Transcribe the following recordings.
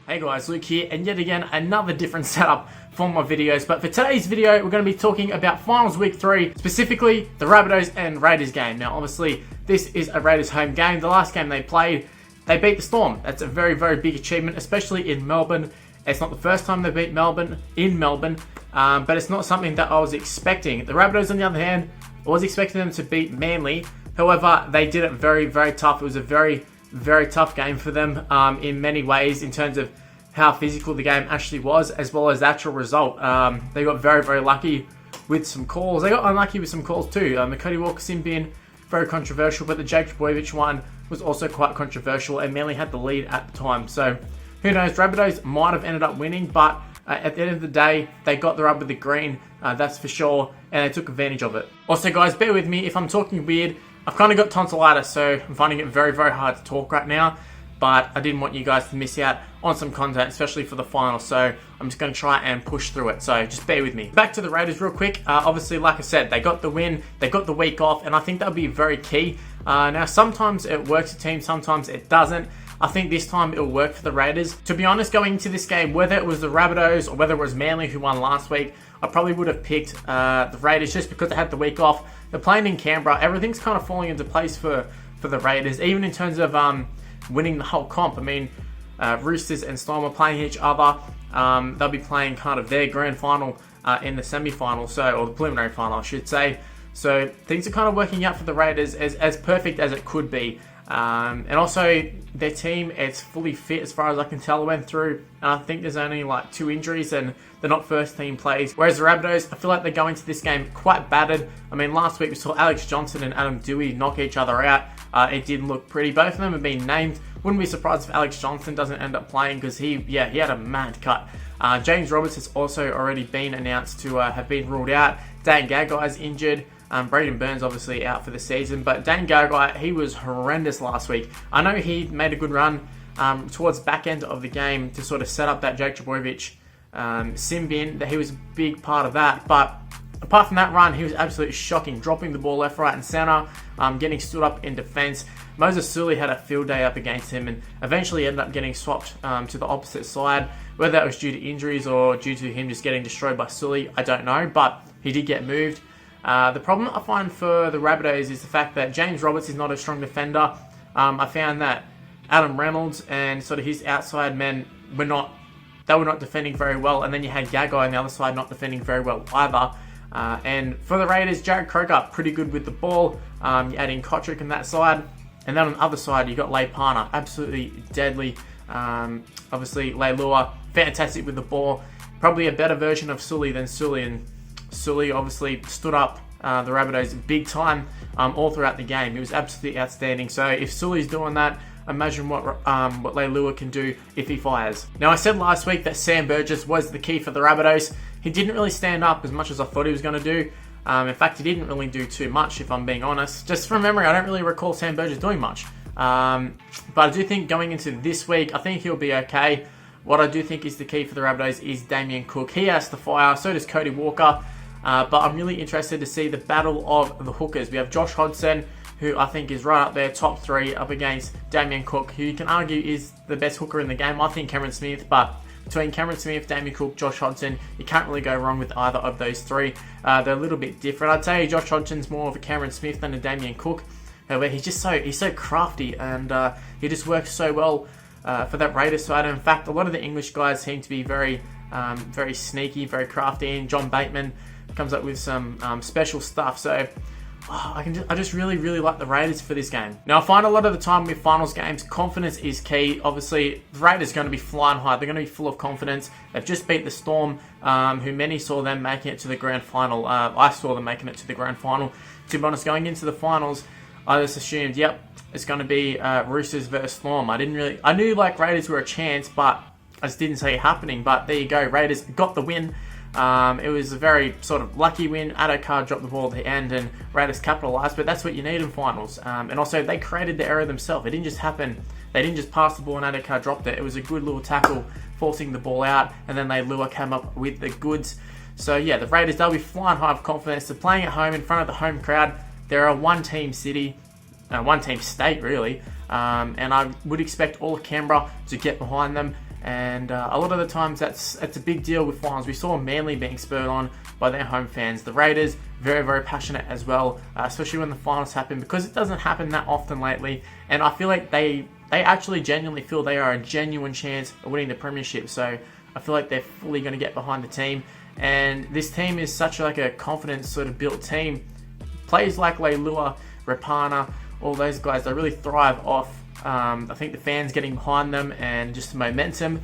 Hey guys, Luke here, and yet again, another different setup for my videos. But for today's video, we're going to be talking about Finals Week 3, specifically the Rabbitohs and Raiders game. Now, obviously, this is a Raiders home game. The last game they played, they beat the Storm. That's a very, very big achievement, especially in Melbourne. It's not the first time they beat Melbourne in Melbourne, but it's not something that I was expecting. The Rabbitohs, on the other hand, I was expecting them to beat Manly. However, they did it very, very tough. It was a very, very tough game for them in many ways in terms of how physical the game actually was, as well as the actual result. They got very, very lucky with some calls. They got unlucky with some calls too. The Cody Walker sin bin, very controversial, but the Jake Trbojevic one was also quite controversial, and Manly had the lead at the time. So who knows, Rabbitohs might have ended up winning, but at the end of the day, they got the rub with the green, that's for sure, and they took advantage of it. Also guys, bear with me if I'm talking weird. I've kind of got tonsillitis, so I'm finding it very, very hard to talk right now. But I didn't want you guys to miss out on some content, especially for the final. So I'm just going to try and push through it. So just bear with me. Back to the Raiders real quick. Obviously, like I said, they got the win. They got the week off. And I think that'll be very key. Now, sometimes it works for teams. Sometimes it doesn't. I think this time it'll work for the Raiders. To be honest, going into this game, whether it was the Rabbitohs or whether it was Manly who won last week, I probably would have picked the Raiders just because they had the week off. They're playing in Canberra. Everything's kind of falling into place for the Raiders, even in terms of winning the whole comp. I mean, Roosters and Storm are playing each other. They'll be playing kind of their grand final in the semi-final, or the preliminary final, I should say. So things are kind of working out for the Raiders as perfect as it could be. And also, their team is fully fit as far as I can tell. Went through, and I think there's only like 2 injuries, and they're not first team plays. Whereas the Rabbitohs, I feel like they're going to this game quite battered. I mean, last week we saw Alex Johnson and Adam Doueihi knock each other out. It didn't look pretty. Both of them have been named. Wouldn't be surprised if Alex Johnson doesn't end up playing because he had a mad cut. James Roberts has also already been announced to have been ruled out. Dan Gagai is injured. Braden Burns obviously out for the season, but Dan Gagai, he was horrendous last week. I know he made a good run towards the back end of the game to sort of set up that Jake Trbojevic sin bin. That he was a big part of that, but apart from that run, he was absolutely shocking, dropping the ball left, right, and center, getting stood up in defense. Moses Suli had a field day up against him, and eventually ended up getting swapped to the opposite side. Whether that was due to injuries or due to him just getting destroyed by Suli, I don't know, but he did get moved. The problem I find for the Rabbitohs is the fact that James Roberts is not a strong defender. I found that Adam Reynolds and sort of his outside men were not defending very well, and then you had Gagai on the other side not defending very well either. And for the Raiders, Jared Croker, pretty good with the ball. You add in Kotrick on that side, and then on the other side you got Leipana, absolutely deadly. Obviously Leilua, fantastic with the ball. Probably a better version of Suli than Suli, and Suli obviously stood up the Rabbitohs big time all throughout the game. He was absolutely outstanding. So if Suli's doing that, imagine what Leilua can do if he fires. Now, I said last week that Sam Burgess was the key for the Rabbitohs. He didn't really stand up as much as I thought he was going to do. In fact, he didn't really do too much, if I'm being honest. Just from memory, I don't really recall Sam Burgess doing much. But I do think going into this week, I think he'll be okay. What I do think is the key for the Rabbitohs is Damien Cook. He has to fire, so does Cody Walker. But I'm really interested to see the battle of the hookers. We have Josh Hodgson, who I think is right up there, top 3, up against Damien Cook, who you can argue is the best hooker in the game. I think Cameron Smith, but between Cameron Smith, Damien Cook, Josh Hodgson, you can't really go wrong with either of those 3. They're a little bit different. I'd say Josh Hodgson's more of a Cameron Smith than a Damien Cook. However, he's so crafty, and he just works so well for that Raiders side. In fact, a lot of the English guys seem to be very sneaky, very crafty, and John Bateman comes up with some special stuff. So I just really like the Raiders for this game. Now, I find a lot of the time with finals games, confidence is key. Obviously, the Raiders are going to be flying high. They're going to be full of confidence. They've just beat the Storm, who many saw them making it to the grand final. I saw them making it to the grand final. To be honest, going into the finals, I just assumed, yep, it's going to be Roosters versus Storm. I knew like Raiders were a chance, but I just didn't see it happening. But there you go, Raiders got the win. It was a very sort of lucky win. Addo-Carr dropped the ball at the end and Raiders capitalised, but that's what you need in finals. And also, they created the error themselves. It didn't just happen. They didn't just pass the ball and Addo-Carr dropped it. It was a good little tackle, forcing the ball out, and then Leilua came up with the goods. So yeah, the Raiders, they'll be flying high of confidence. They're playing at home in front of the home crowd. They're a one-team city, one-team state really, and I would expect all of Canberra to get behind them. And a lot of the times that's a big deal with finals. We saw Manly being spurred on by their home fans. The Raiders, very, very passionate as well, especially when the finals happen, because it doesn't happen that often lately. And I feel like they actually genuinely feel they are a genuine chance of winning the premiership. So I feel like they're fully going to get behind the team. And this team is such like a confidence sort of built team. Players like Leilua, Rapana, all those guys, they really thrive off I think the fans getting behind them and just the momentum.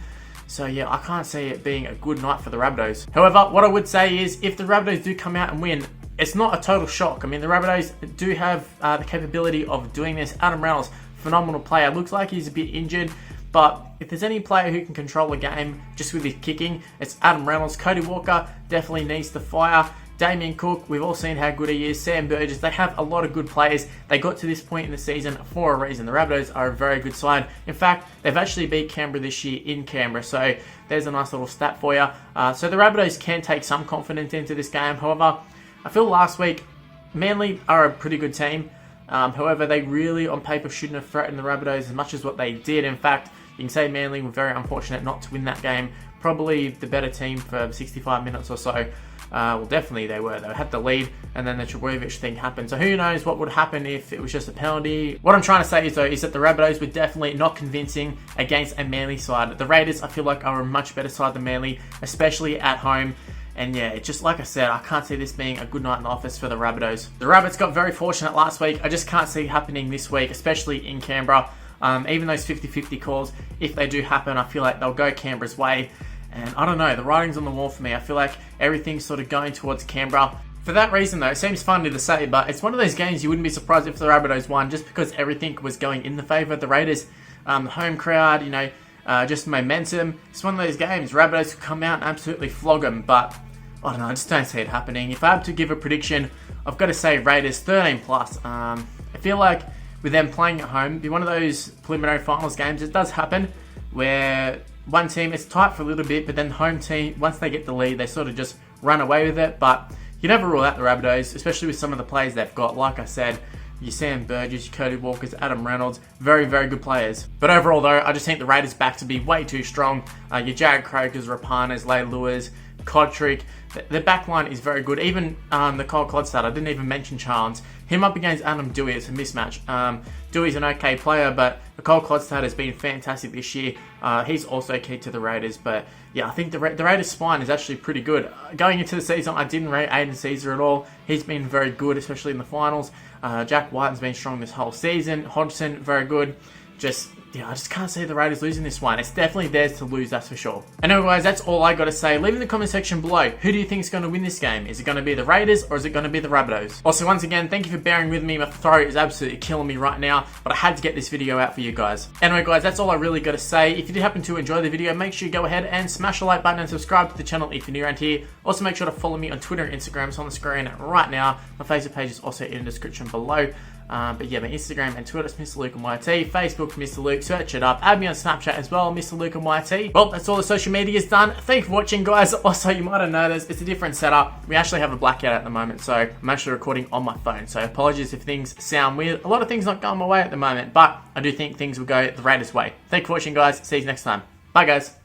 So yeah, I can't see it being a good night for the Rabbitohs. However, what I would say is if the Rabbitohs do come out and win, it's not a total shock. I mean, the Rabbitohs do have the capability of doing this. Adam Reynolds, phenomenal player. Looks like he's a bit injured, but if there's any player who can control a game just with his kicking, it's Adam Reynolds. Cody Walker definitely needs to fire. Damien Cook, we've all seen how good he is. Sam Burgess, they have a lot of good players. They got to this point in the season for a reason. The Rabbitohs are a very good side. In fact, they've actually beat Canberra this year in Canberra. So there's a nice little stat for you. So the Rabbitohs can take some confidence into this game. However, I feel last week, Manly are a pretty good team. However, they really, on paper, shouldn't have threatened the Rabbitohs as much as what they did. In fact, you can say Manly were very unfortunate not to win that game. Probably the better team for 65 minutes or so. Well, definitely they were. They had the lead, and then the Trbojevic thing happened. So who knows what would happen if it was just a penalty. What I'm trying to say is, though, is that the Rabbitohs were definitely not convincing against a Manly side. The Raiders, I feel like, are a much better side than Manly, especially at home. And yeah, it's just like I said, I can't see this being a good night in the office for the Rabbitohs. The Rabbits got very fortunate last week. I just can't see it happening this week, especially in Canberra. Even those 50-50 calls, if they do happen, I feel like they'll go Canberra's way. And I don't know, the writing's on the wall for me. I feel like everything's sort of going towards Canberra. For that reason, though, it seems funny to say, but it's one of those games you wouldn't be surprised if the Rabbitohs won, just because everything was going in the favour of the Raiders. The home crowd, you know, just momentum. It's one of those games. Rabbitohs could come out and absolutely flog them, but I don't know, I just don't see it happening. If I have to give a prediction, I've got to say Raiders 13 plus. I feel like with them playing at home, be one of those preliminary finals games, it does happen where one team, it's tight for a little bit, but then the home team, once they get the lead, they sort of just run away with it. But you never rule out the Rabbitohs, especially with some of the players they've got. Like I said, your Sam Burgess, your Cody Walkers, Adam Reynolds, very, very good players. But overall, though, I just think the Raiders' back to be way too strong. Your Jared Crokers, Rapanas, Leiluas, Kodrick, the back line is very good. Even the Cole Clodstad, I didn't even mention Chance. Him up against Adam Doueihi, it's a mismatch. Doueihi's an okay player, but Cole Clodstad has been fantastic this year. He's also key to the Raiders. But yeah, I think the Raiders' spine is actually pretty good. Going into the season, I didn't rate Aiden Caesar at all. He's been very good, especially in the finals. Jack Whiten's been strong this whole season. Hodgson, very good. I just can't see the Raiders losing this one. It's definitely theirs to lose, that's for sure. Anyway, guys, that's all I got to say. Leave in the comment section below, who do you think is going to win this game? Is it going to be the Raiders or is it going to be the Rabbitohs? Also, once again, thank you for bearing with me. My throat is absolutely killing me right now, but I had to get this video out for you guys. Anyway, guys, that's all I really got to say. If you did happen to enjoy the video, make sure you go ahead and smash the like button and subscribe to the channel if you're new around here. Also, make sure to follow me on Twitter and Instagram. It's on the screen right now. My Facebook page is also in the description below. But yeah, my Instagram and Twitter is Mr. Luke and YT. Facebook, Mr. Luke. Search it up. Add me on Snapchat as well, Mr. Luke and YT. Well, that's all the social media is done. Thanks for watching, guys. Also, you might have noticed it's a different setup. We actually have a blackout at the moment, so I'm actually recording on my phone. So apologies if things sound weird. A lot of things not going my way at the moment, but I do think things will go the Raiders' way. Thanks for watching, guys. See you next time. Bye, guys.